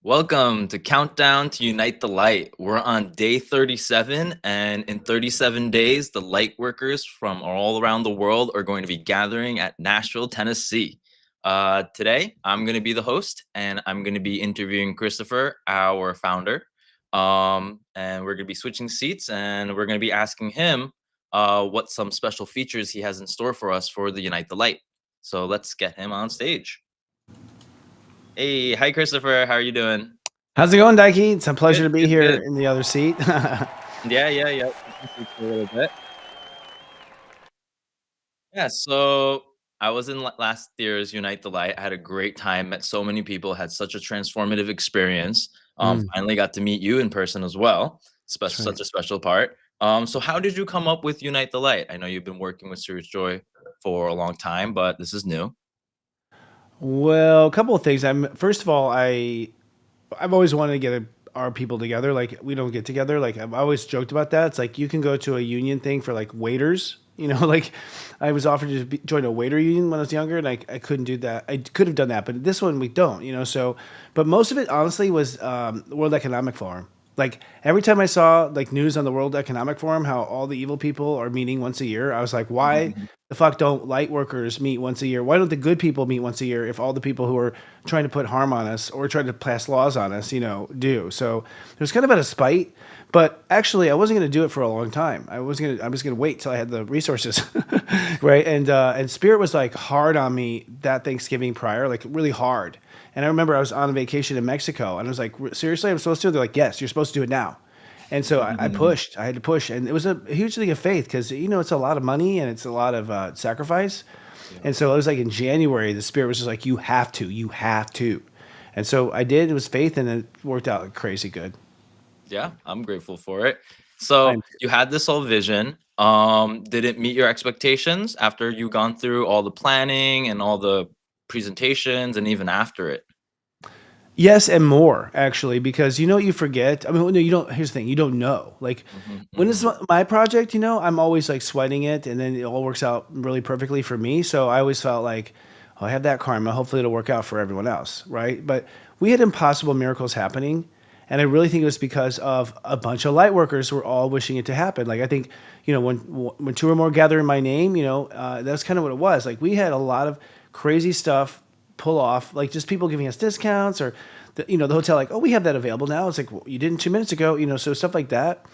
Welcome to Countdown to Unite the Light. We're on day 37, and in 37 days, the light workers from all around the world are going to be gathering at Nashville, Tennessee. Today, I'm going to be the host, and I'm going to be interviewing Christopher, our founder. And we're going to be switching seats, and we're going to be asking him what some special features he has in store for us for the Unite the Light. So let's get him on stage. Hey, hi, Christopher. How are you doing? How's it going, Daiki? It's a pleasure Good, to be good, here good. in the other seat. Yeah. Switching seats for a little bit. Yeah, so I was in last year's Unite the Light. I had a great time, met so many people, had such a transformative experience. Mm, Finally got to meet you in person as well. that's right. Such a special part. So how did you come up with Unite the Light? I know you've been working with Serious Joy for a long time, but this is new. Well, a couple of things. First of all, I've always wanted to get our people together. Like we don't get together. Like I've always joked about that. It's like you can go to a union thing for like waiters. Like I was offered to join a waiter union when I was younger, and I couldn't do that. I could have done that, but this one we don't. So, but most of it honestly was the World Economic Forum. Like every time I saw like news on the World Economic Forum, how all the evil people are meeting once a year, I was like, why Mhm. the fuck don't light workers meet once a year? Why don't the good people meet once a year if all the people who are trying to put harm on us or trying to pass laws on us, do? So it was kind of out of spite, but actually I wasn't going to do it for a long time. I was going to wait till I had the resources, right? And Spirit was like hard on me that Thanksgiving prior, like really hard. And I remember I was on vacation in Mexico, and I was like, seriously, I'm supposed to? They're like, yes, you're supposed to do it now. And so I pushed. I had to push, and it was a huge thing of faith because it's a lot of money and it's a lot of sacrifice. Yeah. And so it was like in January, the Spirit was just like, you have to. And so I did. It was faith, and it worked out crazy good. Yeah, I'm grateful for it. So I'm you had this whole vision. Did it meet your expectations after you gone through all the planning and all the presentations and even after it? Yes, and more actually, because what you forget. I mean, no, you don't. Here's the thing: you don't know. Like Mhm, when it's mhm. my project, I'm always like sweating it, and then it all works out really perfectly for me. So I always felt like, oh, I have that karma. Hopefully, it'll work out for everyone else, right? But we had impossible miracles happening, and I really think it was because of a bunch of light workers who were all wishing it to happen. Like I think, when two or more gather in my name, that's kind of what it was. Like we had a lot of crazy stuff pull off, like just people giving us discounts or the hotel like, oh, we have that available now. It's like, well, you didn't 2 minutes ago, so stuff like that.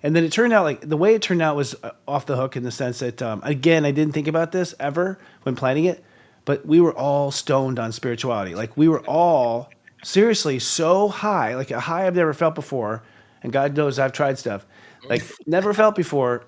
And then it turned out like the way it turned out was off the hook in the sense that again, I didn't think about this ever when planning it, but we were all stoned on spirituality. Like we were all seriously so high, like a high I've never felt before. And God knows I've tried stuff like never felt before.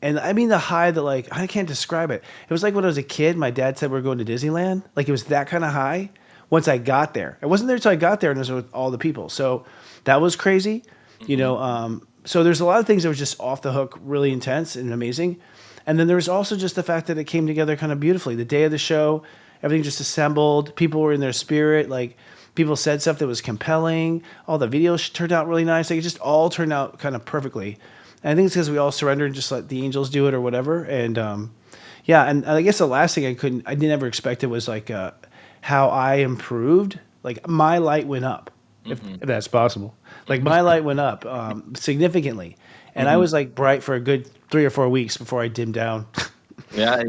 And I mean the high that like I can't describe it. It was like when I was a kid, my dad said we are going to Disneyland. Like it was that kind of high. Once I got there, I wasn't there until I got there, and it was with all the people. So that was crazy. Mhm. So there's a lot of things that was just off the hook, really intense and amazing. And then there was also just the fact that it came together kind of beautifully. The day of the show, everything just assembled. People were in their spirit. Like people said stuff that was compelling. All the videos turned out really nice. Like it just all turned out kind of perfectly. And I think it's because we all surrendered and just let the angels do it or whatever. And yeah, and I guess the last thing I never expected was like how I improved. Like my light went up, if Mhm. that's possible. Like Mhm. my light went up significantly, and I Mhm. was like bright for a good 3 or 4 weeks before I dimmed down. Yeah.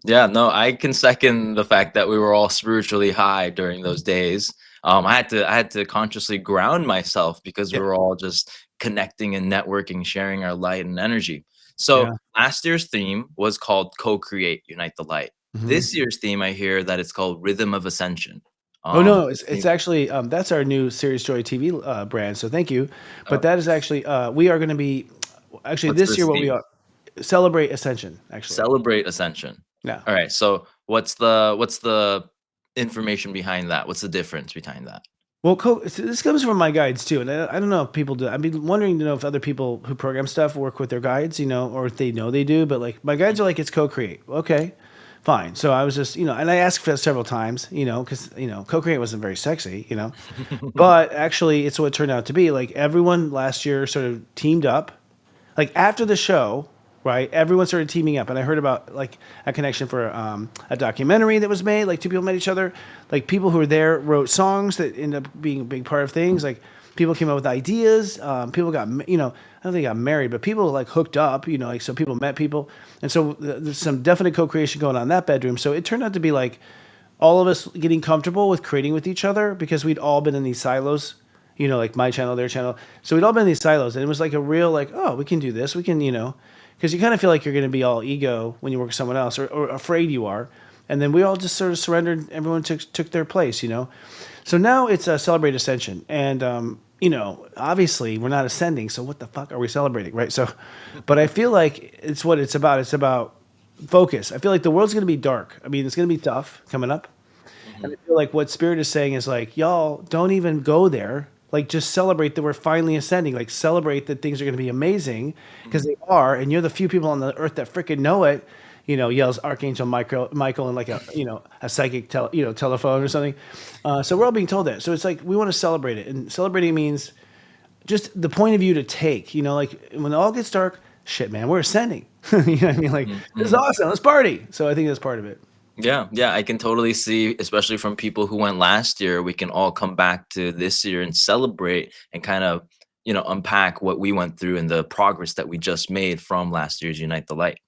Yeah, no, I can second the fact that we were all spiritually high during those days. I had to consciously ground myself because we Yep. were all just connecting and networking, sharing our light and energy. So Yeah. last year's theme was called Co-Create, Unite the Light. Hmm. This year's theme, I hear that it's called Rhythm of Ascension. Oh Um, no, it's actually that's our new Serious Joy TV brand. So thank you. But oh, that is actually we are going to be actually what's this year this what we theme? are celebrate Ascension actually. Celebrate Ascension. Yeah. All right. So what's the information behind that? What's the difference behind that? Well, so this comes from my guides too, and I don't know if people do. I've been wondering to know if other people who program stuff work with their guides, or if they know they do. But like my guides are like, it's co-create. Okay, fine. So I was just, and I asked for that several times, because co-create wasn't very sexy, but actually it's what it turned out to be. Like everyone last year sort of teamed up. Like after the show, right? Everyone started teaming up, and I heard about like a connection for a documentary that was made. Like two people met each other. Like people who were there wrote songs that ended up being a big part of things. Like people came up with ideas. People got I don't think they got married, but people like hooked up. Like so people met people, and so there's some definite co-creation going on in that bedroom. So it turned out to be like all of us getting comfortable with creating with each other because we'd all been in these silos, like my channel, their channel. So we'd all been in these silos, and it was like a real like, oh, we can do this, we can, because you kind of feel like you're going to be all ego when you work with someone else, or afraid you are, and then we all just sort of surrendered. Everyone took their place. So now it's a celebrate ascension, and obviously we're not ascending, so what the fuck are we celebrating, right? So, but I feel like it's what it's about. It's about focus. I feel like the world's going to be dark. I mean, it's going to be tough coming up. And Mhm. I feel like what Spirit is saying is like, y'all don't even go there. Like, just celebrate that we're finally ascending. Like, celebrate that things are going to be amazing because Mhm. they are. And you're the few people on the earth that freaking know it. Yells Archangel Michael in like a psychic telephone or something. So we're all being told that. So it's like we want to celebrate it, and celebrating means just the point of view to take. Like when it all gets dark, shit, man, we're ascending. You know what I mean? Like Mhm. this is Mhm. awesome. Let's party. So I think that's part of it. Yeah, yeah, I can totally see, especially from people who went last year, we can all come back to this year and celebrate and kind of, unpack what we went through and the progress that we just made from last year's Unite the Light.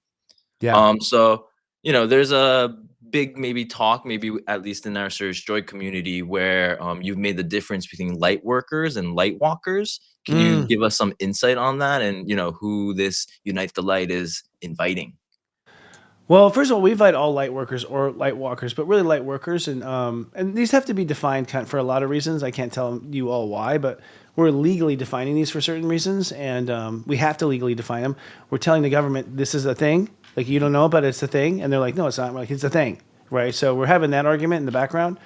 Yeah. So, there's a big maybe talk, maybe at least in our Surge Joy community, where you've made the difference between light workers and light walkers. Can you Mm. give us some insight on that and, who this Unite the Light is inviting? Well, first of all, we invite all light workers or light walkers, but really light workers, and these have to be defined for a lot of reasons. I can't tell you all why, but we're legally defining these for certain reasons, and we have to legally define them. We're telling the government this is a thing, like you don't know, but it's a thing, and they're like, no, it's not. We're like, it's a thing, right? So we're having that argument in the background.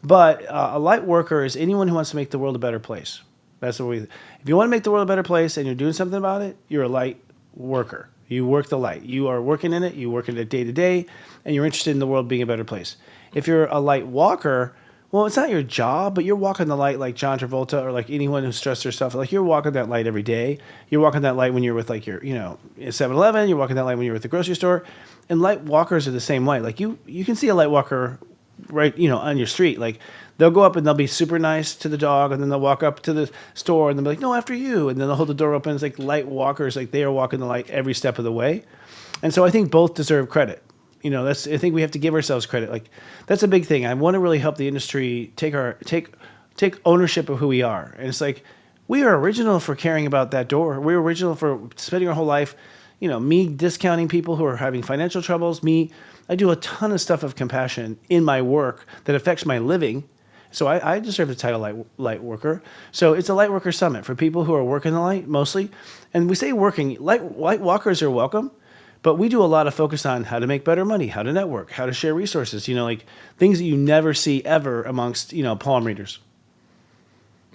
But a light worker is anyone who wants to make the world a better place. That's what we. If you want to make the world a better place and you're doing something about it, you're a light worker. You work the light. You are working in it. You work in it day to day, and you're interested in the world being a better place. If you're a light walker, well, it's not your job, but you're walking the light like John Travolta or like anyone who's stressed or stuff. Like you're walking that light every day. You're walking that light when you're with like your, 7-Eleven. You're walking that light when you're at the grocery store. And light walkers are the same way. Like you can see a light walker right, on your street. Like they'll go up and they'll be super nice to the dog, and then they'll walk up to the store and they'll be like, "No, after you," and then they'll hold the door open. It's like light walkers, like they are walking the light every step of the way. And so I think both deserve credit. I think we have to give ourselves credit. Like that's a big thing. I want to really help the industry take ownership of who we are. And it's like we are original for caring about that door. We're original for spending our whole life, me discounting people who are having financial troubles. I do a ton of stuff of compassion in my work that affects my living. So I deserve the title light worker. So it's a light worker summit for people who are working the light mostly. And we say working, light walkers are welcome, but we do a lot of focus on how to make better money, how to network, how to share resources, like things that you never see ever amongst, palm readers.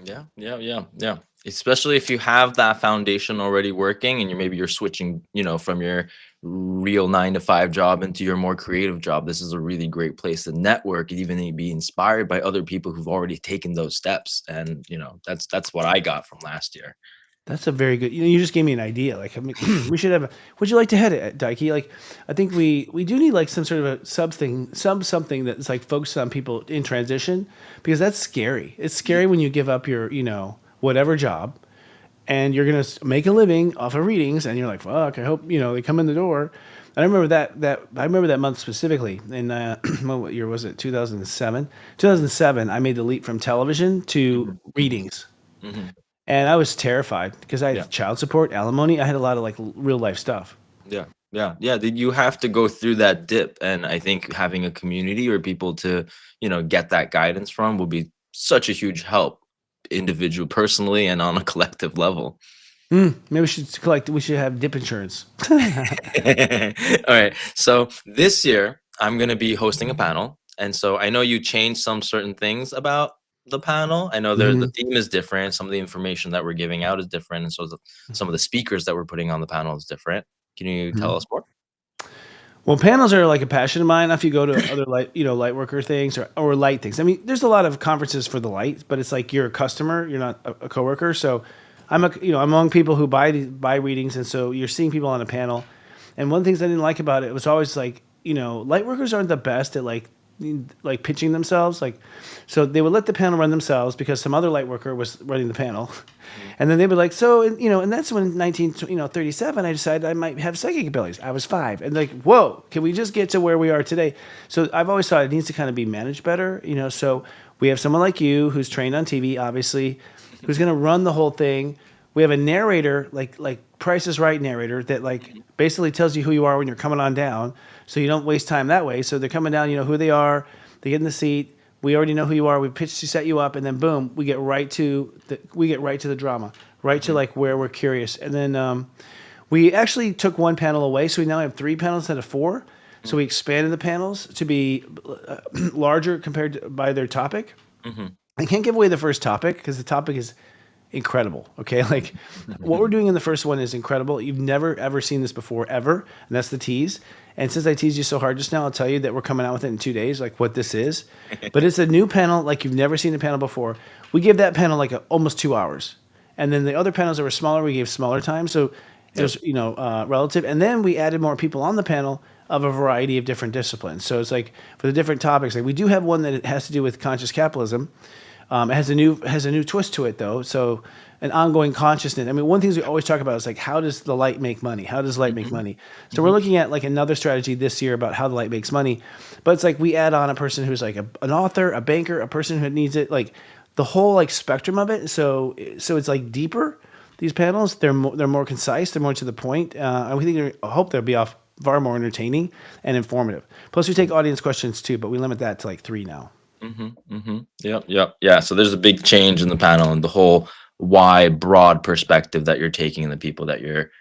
Yeah, yeah, yeah, yeah. Especially if you have that foundation already working and you're switching, from your real 9 to 5 job into your more creative job. This is a really great place to network and even be inspired by other people who've already taken those steps. And, that's what I got from last year. That's a very good. You just gave me an idea. Like, I mean, we should have. Would you like to head it, Daiki? Like, I think we do need like some sort of a something that's like focused on people in transition because that's scary. It's scary when you give up your whatever job and you're gonna make a living off of readings and you're like, fuck. I hope they come in the door. And I remember I remember that month specifically. In what year was it? 2007. 2007. I made the leap from television to Mhm, mhm, readings. mhm. And I was terrified because I Yeah. had child support, alimony. I had a lot of like real life stuff. Yeah, yeah, yeah. Did you have to go through that dip? And I think having a community or people to, get that guidance from will be such a huge help, individual, personally, and on a collective level. Maybe we should collect. We should have dip insurance. All right. So this year, I'm going to be hosting a panel. And so I know you changed some certain things about the panel. I know the Hmm. theme is different. Some of the information that we're giving out is different. And so some of the speakers that we're putting on the panel is different. Can you tell us more? Well, panels are like a passion of mine. If you go to other light worker things or light things. I mean, there's a lot of conferences for the light, but it's like you're a customer, you're not a coworker. So I'm I'm among people who buy readings, and so you're seeing people on a panel. And one of the things I didn't like about it was always like, light workers aren't the best at like pitching themselves. Like, so they would let the panel run themselves because some other light worker was running the panel. Mhm. And then they would like, so, and that's when 1937, I decided I might have psychic abilities. I was 5. And like, whoa, can we just get to where we are today? So I've always thought it needs to kind of be managed better, so we have someone like you who's trained on TV, obviously, who's going to run the whole thing. We have a narrator, like Price is Right narrator, that like Mhm. basically tells you who you are when you're coming on down, so you don't waste time that way. So they're coming down, you know who they are, they get in the seat. We already know who you are. We pitch to set you up, and then boom, we get right to the drama, right to Mhm. like where we're curious, and then we actually took one panel away, so we now have 3 panels instead of 4. So we expanded the panels to be larger compared to, by their topic. Mhm. I can't give away the first topic because the topic is incredible. Okay, like what we're Mhm. doing in the first one is incredible. You've never ever seen this before ever, and that's the tease. And since I teased you so hard just now, I'll tell you that we're coming out with it in 2 days, like what this is. But it's a new panel, like you've never seen a panel before. We gave that panel like almost 2 hours, and then the other panels that were smaller, we gave smaller time. So it Yep. was relative, and then we added more people on the panel of a variety of different disciplines. So it's like for the different topics, like we do have one that has to do with conscious capitalism. It has a new twist to it though. So an ongoing consciousness. I mean, one of the things we always talk about is like how does the light make money? How does light make Mhm. money? So we're Mhm. looking at like another strategy this year about how the light makes money. But it's like we add on a person who's like an author, a banker, a person who needs it, like the whole like spectrum of it. So it's like deeper. These panels, they're more concise, they're more to the point, and we think I hope they'll be off far more entertaining and informative. Plus, we take audience questions too, but we limit that to like 3 now. Mhm. Mhm. Yep. Yep. Yeah. So there's a big change in the panel and the whole wide, broad perspective that you're taking and the people that you're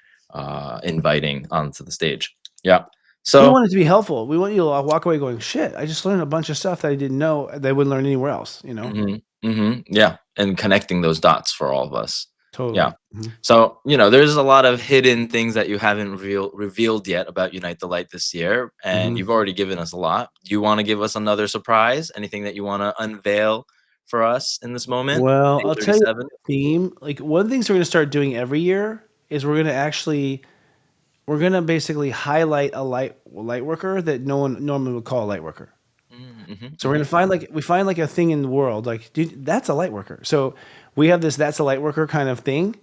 inviting onto the stage. Yeah. We So want it to be helpful. We want you to walk away going, "Shit, I just learned a bunch of stuff that I didn't know that I wouldn't learn anywhere else," you know? mhm, mhm, yeah, and connecting those dots for all of us. Yeah. Totally. Mhm. So, there's a lot of hidden things that you haven't revealed yet about Unite the Light this year, and Mhm. you've already given us a lot. Do you wanna give us another surprise? Anything that you wanna unveil for us in this moment? Well, Day I'll tell you 37? the theme, like, one of the things we're gonna start doing every year is we're gonna basically highlight a light worker that no one normally would call a light worker. Mm, mhm, So we're gonna mhm, find like a thing in the world, like, dude, that's a light worker. So we have this "that's a light worker" kind of thing.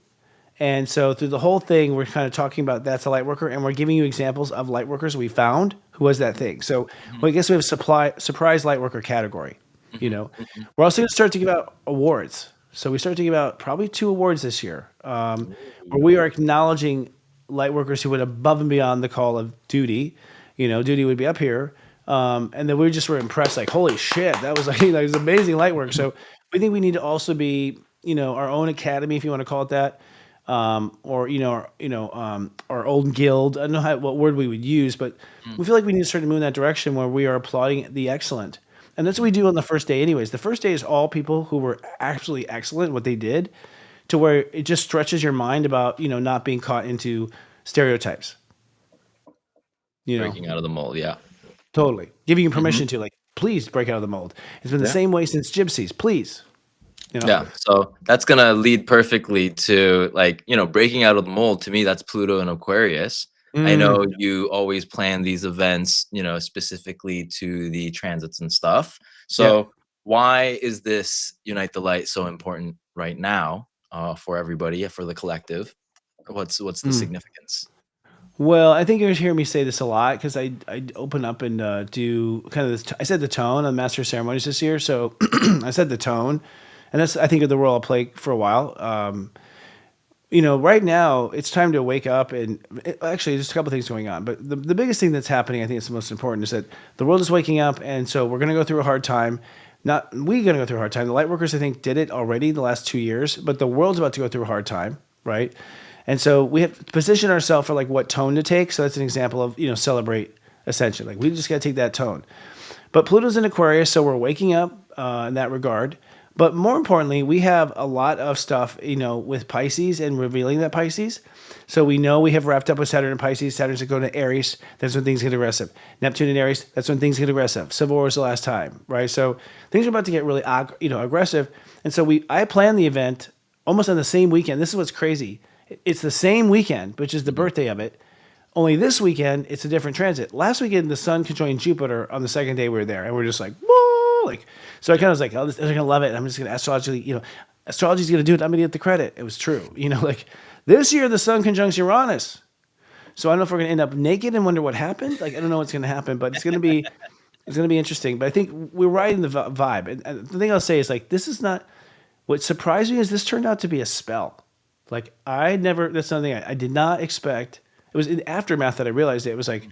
And so through the whole thing, we're kind of talking about that's a light worker, and we're giving you examples of light workers we found who was that thing. So, mhm, well, I guess we have surprise light worker category. You mhm, know, mhm. we're also going to start to give out awards. So we start to give out probably 2 awards this year, where Ooh, we are acknowledging light workers who went above and beyond the call of duty. Duty would be up here, and then we just were impressed, like, holy shit, that was like, that was amazing light work. mhm, So we think we need to also be, our own academy, if you want to call it that, or our old guild. I don't know what word we would use, but mm, we feel like we need to start to move in that direction where we are applauding the excellent, and that's what we do on the first day. Anyways, the first day is all people who were actually excellent at what they did, to where it just stretches your mind about not being caught into stereotypes. You know, breaking out of the mold, yeah. totally giving you Mhm, permission to like, please break out of the mold. It's been the yeah. same way since gypsies. Please, you know. Yeah, so that's gonna lead perfectly to, like, breaking out of the mold. To me, that's Pluto and Aquarius. I know Mm, you always plan these events, specifically to the transits and stuff. yeah. So why is this Unite the Light so important right now, for everybody, for the collective? What's the Mm. significance? Well, I think you're gonna hear me say this a lot because I open up and do kind of this. I said the tone on Master of Ceremonies this year, so I said the tone, and that's I think the role I'll play for a while. Right now it's time to wake up, and actually there's a couple things going on, but the biggest thing that's happening, I think it's the most important, is that the world is waking up, and so we're gonna go through a hard time. Not we gonna go through a hard time. The light workers I think did it already the last 2 years, but the world's about to go through a hard time, right? And so we have to position ourselves for like what tone to take. So that's an example of celebrate ascension. Like we just got to take that tone. But Pluto's in Aquarius, so we're waking up in that regard. But more importantly, we have a lot of stuff, with Pisces and revealing that Pisces. So we know we have wrapped up with Saturn and Pisces. Saturn's going to Aries. That's when things get aggressive. Neptune and Aries. That's when things get aggressive. Civil War is the last time, right? So things are about to get really, aggressive. And so I planned the event almost on the same weekend. This is what's crazy. It's the same weekend, which is the Mhm, birthday of it, Only this weekend, it's a different transit. Last weekend, the sun conjoined Jupiter on the second day we were there, and we're just like, whoa, like. So I kind of was like, oh, they're gonna love it. I'm just gonna astrologically, astrology's gonna do it. I'm gonna get the credit. It was true, like this year the sun conjuncts Uranus. So I don't know if we're gonna end up naked and wonder what happened. Like I don't know what's gonna happen, but it's gonna be interesting. But I think we're riding the vibe. And the thing I'll say is like this is not. What surprised me is this turned out to be a spell. Like I never. That's something I did not expect. It was in aftermath that I realized it. It was like,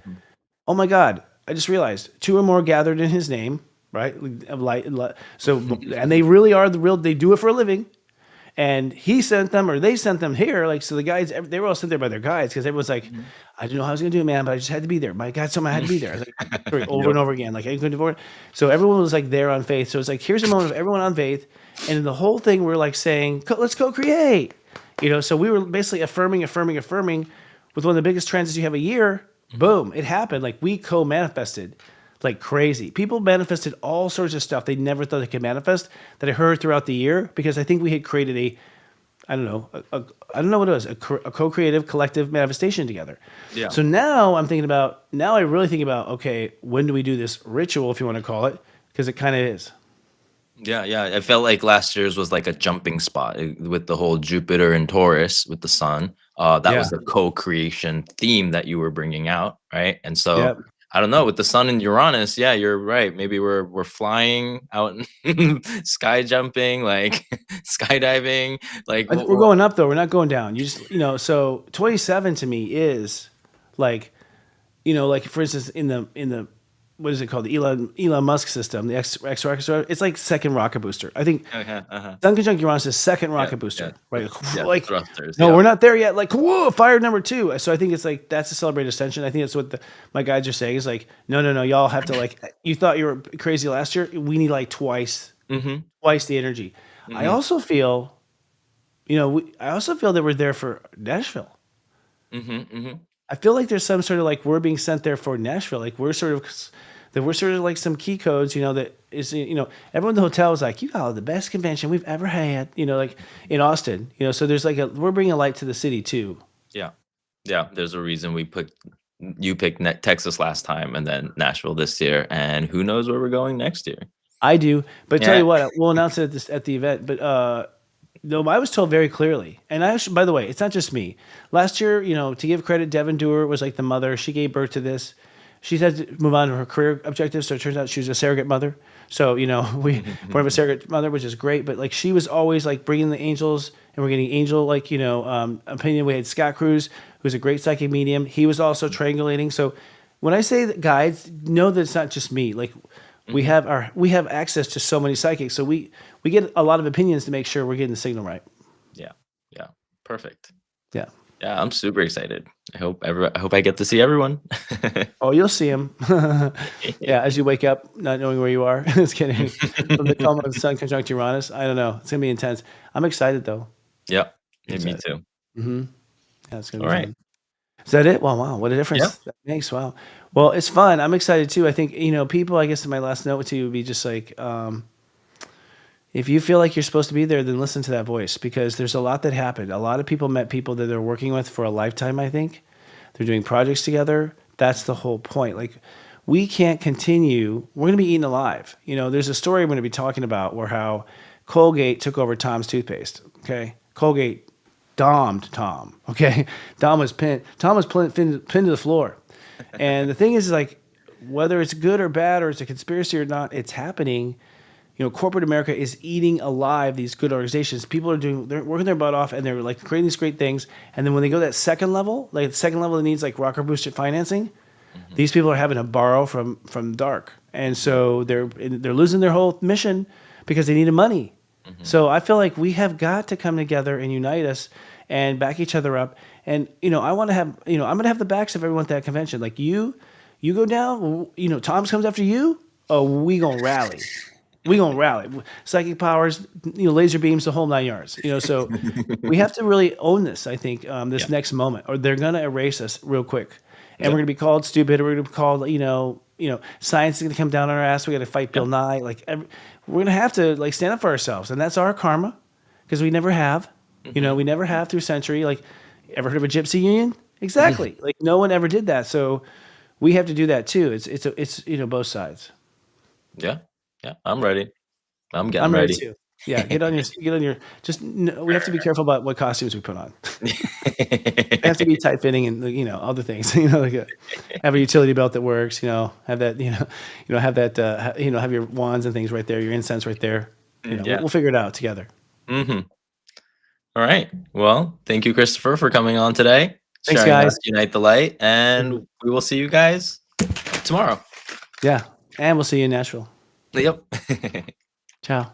oh my God, I just realized two or more gathered in his name, right? Of light and light. So, and they really are the real, they do it for a living. And he sent them or they sent them here. Like, so the guides, they were all sent there by their guides because everyone's like, I didn't know how I was going to do it, man, but I just had to be there. My God, someone had to be there. I was like, sorry, over and over again. Like, I couldn't afford it. So everyone was like there on faith. So it's like, here's a moment of everyone on faith. And in the whole thing, we're like saying, let's co-create. So we were basically affirming with one of the biggest transits you have a year. Boom, it happened. Like we co-manifested like crazy. People manifested all sorts of stuff they never thought they could manifest that I heard throughout the year because I think we had created I don't know what it was, a co-creative collective manifestation together. Yeah. So now I really think about, okay, when do we do this ritual, if you want to call it, because it kind of is. Yeah, yeah. I felt like last year's was like a jumping spot with the whole Jupiter and Taurus with the sun. That Yeah. was the co-creation theme that you were bringing out, right? And so Yep. I don't know with the sun and Uranus. Yeah, you're right. Maybe we're flying out, sky jumping, like skydiving, like We're going up though. We're not going down. You just, so 27 to me is like, like for instance, in the what is it called? The Elon Musk system, the X rocket. It's like second rocket booster. I think Sun conjunct Uranus is second rocket booster, right? yeah, Like, thrusters. no, Yeah. we're not there yet. Like, whoa, fire number 2. So I think it's like that's a celebrated ascension. I think that's what my guides are saying is like, no, y'all have to like. You thought you were crazy last year. We need like twice the energy. I also feel, that we're there for Nashville. I feel like there's some sort of like we're being sent there for Nashville. Like we're sort of like some key codes, that is, everyone in the hotel was like, you got the best convention we've ever had, like in Austin, so there's like we're bringing a light to the city too. Yeah. Yeah. There's a reason you picked Texas last time and then Nashville this year. And who knows where we're going next year. I do. But tell Yeah. you what, we'll announce it at the event. But no, I was told very clearly. And by the way, it's not just me. Last year, to give credit, Devin Dewar was like the mother. She gave birth to this. She had to move on to her career objectives. So it turns out she was a surrogate mother. So, we have a surrogate mother, which is great. But like she was always like bringing the angels and we're getting angel, like, opinion. We had Scott Cruz, who's a great psychic medium. He was also triangulating. So when I say that guides, know that it's not just me. Like we have access to so many psychics. So we get a lot of opinions to make sure we're getting the signal right. Yeah. Yeah. Perfect. Yeah. Yeah. I'm super excited. I hope I get to see everyone. Oh, you'll see him. Yeah, as you wake up, not knowing where you are. Just kidding. From the coma of the sun conjunct Uranus. I don't know. It's gonna be intense. I'm excited though. Yeah. Me too. Yeah, it's gonna be All right. fun. Is that it? Wow, what a difference that makes. Wow. Well, it's fun. I'm excited too. I think, people, I guess my last note to you would be just like, if you feel like you're supposed to be there, then listen to that voice because there's a lot that happened. A lot of people met people that they're working with for a lifetime, I think. They're doing projects together. That's the whole point. Like, we can't continue. We're going to be eaten alive. There's a story I'm going to be talking about where how Colgate took over Tom's toothpaste. Okay. Colgate domed Tom. Okay. Tom was pinned to the floor. And the thing is like, whether it's good or bad or it's a conspiracy or not, it's happening. Corporate America is eating alive these good organizations. People they're working their butt off and they're like creating these great things. And then when they go to that second level, like the second level that needs like rocket boosted financing, these people are having to borrow from dark. And so they're losing their whole mission because they needed money. So I feel like we have got to come together and unite us and back each other up. And, I want to have, I'm going to have the backs of everyone at that convention. Like you go down, Tom's comes after you. Oh, we going to rally. We gonna rally. Psychic powers, laser beams, the whole 9 yards. So we have to really own this. I think this next moment, or they're gonna erase us real quick, and we're gonna be called stupid. Or we're gonna be called, science is gonna come down on our ass. We got to fight Bill Nye. We're gonna have to like stand up for ourselves, and that's our karma, because we never have. We never have through century. Like, ever heard of a gypsy union? Exactly. Like no one ever did that. So we have to do that too. It's both sides. Yeah. Yeah. I'm ready. I'm getting I'm ready ready. too. Yeah, we have to be careful about what costumes we put on. They have to be tight fitting and other things. Have a utility belt that works. Have that. Have that. Have your wands and things right there. Your incense right there. Yeah. We'll figure it out together. Hmm. All right. Well, thank you, Christopher, for coming on today, Thanks, sharing guys. us Unite the Light, Mhm. and we will see you guys tomorrow. Yeah, and we'll see you in Nashville. Yep. Ciao.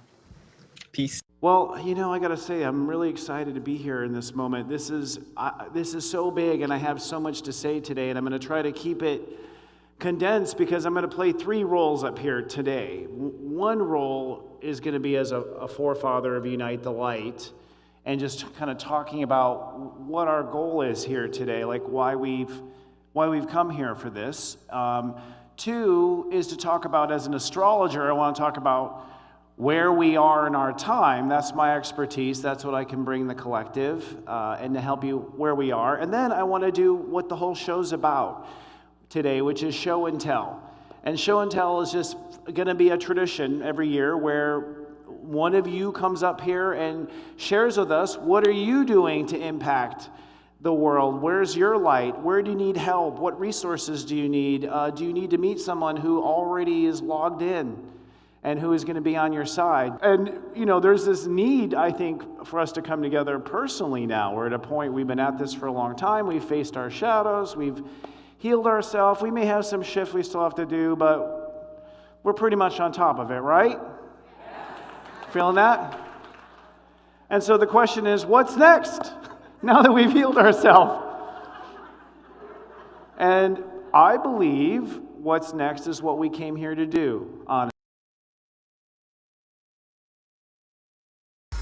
Peace. Well, I got to say, I'm really excited to be here in this moment. This is so big, and I have so much to say today, and I'm going to try to keep it condensed because I'm going to play 3 roles up here today. One role is going to be as a forefather of Unite the Light, and just kind of talking about what our goal is here today, like why we've come here for this. 2 is to talk about, as an astrologer, I want to talk about where we are in our time. That's my expertise. That's what I can bring the collective, and to help you where we are. And then I want to do what the whole show's about today, which is show and tell. And show and tell is just going to be a tradition every year where one of you comes up here and shares with us, what are you doing to impact the world? Where's your light? Where do you need help? What resources do you need? Do you need to meet someone who already is logged in and who is going to be on your side? And, there's this need, I think, for us to come together personally now. We're at a point, we've been at this for a long time. We've faced our shadows. We've healed ourselves. We may have some shift we still have to do, but we're pretty much on top of it, right? Feeling that? And so the question is, what's next now that we've healed ourselves? And I believe what's next is what we came here to do, honestly.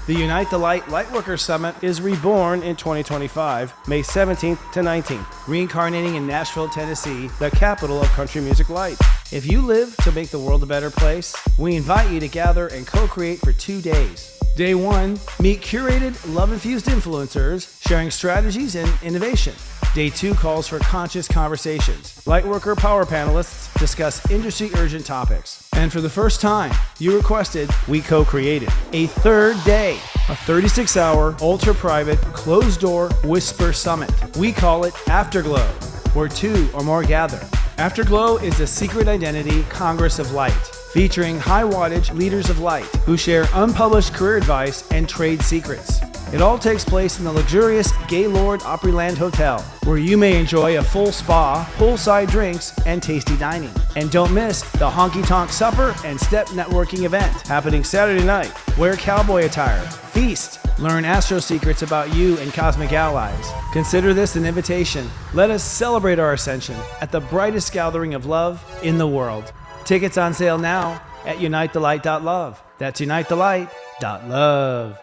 The Unite the Light Lightworker Summit is reborn in 2025, May 17th to 19th, reincarnating in Nashville, Tennessee, the capital of country music light. If you live to make the world a better place, we invite you to gather and co-create for 2 days. Day 1, meet curated, love-infused influencers sharing strategies and innovation. Day 2 calls for conscious conversations. Lightworker power panelists discuss industry urgent topics. And for the first time, you requested, we co-created a 3rd day, a 36-hour, ultra-private, closed-door whisper summit. We call it Afterglow, where 2 or more gather. Afterglow is a secret identity congress of light, featuring high-wattage leaders of light who share unpublished career advice and trade secrets. It all takes place in the luxurious Gaylord Opryland Hotel, where you may enjoy a full spa, poolside drinks, and tasty dining. And don't miss the Honky Tonk Supper and Step Networking event happening Saturday night. Wear cowboy attire, feast, learn astro secrets about you and cosmic allies. Consider this an invitation. Let us celebrate our ascension at the brightest gathering of love in the world. Tickets on sale now at unitethelight.love. That's unitethelight.love.